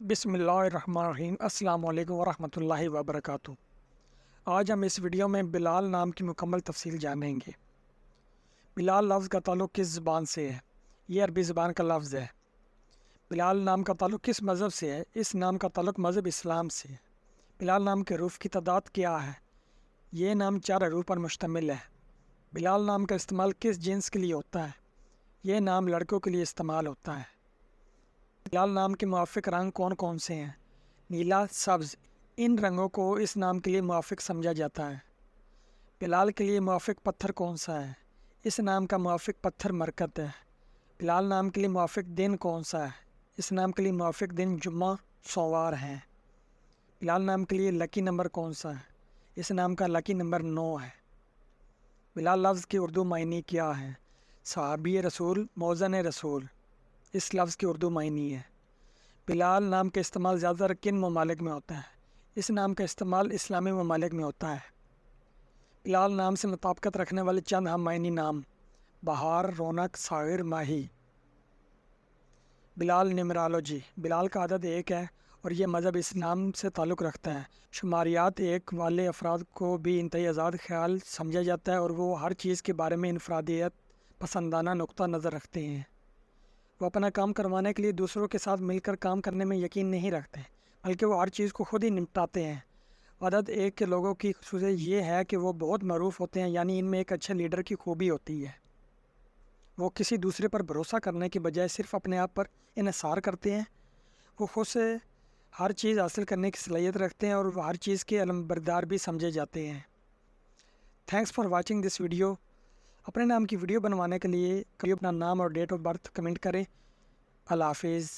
بسم اللہ الرحمن الرحیم۔ السلام علیکم ورحمۃ اللہ وبرکاتہ۔ آج ہم اس ویڈیو میں بلال نام کی مکمل تفصیل جانیں گے۔ بلال لفظ کا تعلق کس زبان سے ہے؟ یہ عربی زبان کا لفظ ہے۔ بلال نام کا تعلق کس مذہب سے ہے؟ اس نام کا تعلق مذہب اسلام سے ہے۔ بلال نام کے حروف کی تعداد کیا ہے؟ یہ نام 4 حروف پر مشتمل ہے۔ بلال نام کا استعمال کس جنس کے لیے ہوتا ہے؟ یہ نام لڑکوں کے لیے استعمال ہوتا ہے۔ بلال نام کے موافق رنگ کون کون سے ہیں؟ نیلا، سبز، ان رنگوں کو اس نام کے لیے موافق سمجھا جاتا ہے۔ بلال کے لیے موافق پتھر کون سا ہے؟ اس نام کا موافق پتھر مرکت ہے۔ بلال نام کے لیے موافق دن کون سا ہے؟ اس نام کے لیے موافق دن جمعہ، سوموار ہیں۔ بلال نام کے لیے لکی نمبر کون سا ہے؟ اس نام کا لکی نمبر 9 ہے۔ بلال لفظ کے اردو معنی کیا ہے؟ صحابی رسول، موذن رسول اس لفظ کی اردو معنی ہے۔ بلال نام کا استعمال زیادہ تر کن ممالک میں ہوتا ہے؟ اس نام کا استعمال اسلامی ممالک میں ہوتا ہے۔ بلال نام سے مطابقت رکھنے والے چند ہم معنی نام: بہار، رونق، ساغر، ماہی۔ بلال نمرالوجی: بلال کا عدد 1 ہے اور یہ مذہب اسلام سے تعلق رکھتا ہے۔ شماریات 1 والے افراد کو بھی انتہائی آزاد خیال سمجھا جاتا ہے اور وہ ہر چیز کے بارے میں انفرادیت پسندانہ نقطہ نظر رکھتے ہیں۔ وہ اپنا کام کروانے کے لیے دوسروں کے ساتھ مل کر کام کرنے میں یقین نہیں رکھتے، بلکہ وہ ہر چیز کو خود ہی نپٹاتے ہیں۔ عدد 1 کے لوگوں کی خصوصیت یہ ہے کہ وہ بہت معروف ہوتے ہیں، یعنی ان میں ایک اچھے لیڈر کی خوبی ہوتی ہے۔ وہ کسی دوسرے پر بھروسہ کرنے کے بجائے صرف اپنے آپ پر انحصار کرتے ہیں۔ وہ خود سے ہر چیز حاصل کرنے کی صلاحیت رکھتے ہیں اور وہ ہر چیز کے علم بردار بھی سمجھے جاتے ہیں۔ Thanks for watching this video. اپنے نام کی ویڈیو بنوانے کے لیے اپنا نام اور ڈیٹ آف برتھ کمنٹ کریں۔ اللہ حافظ۔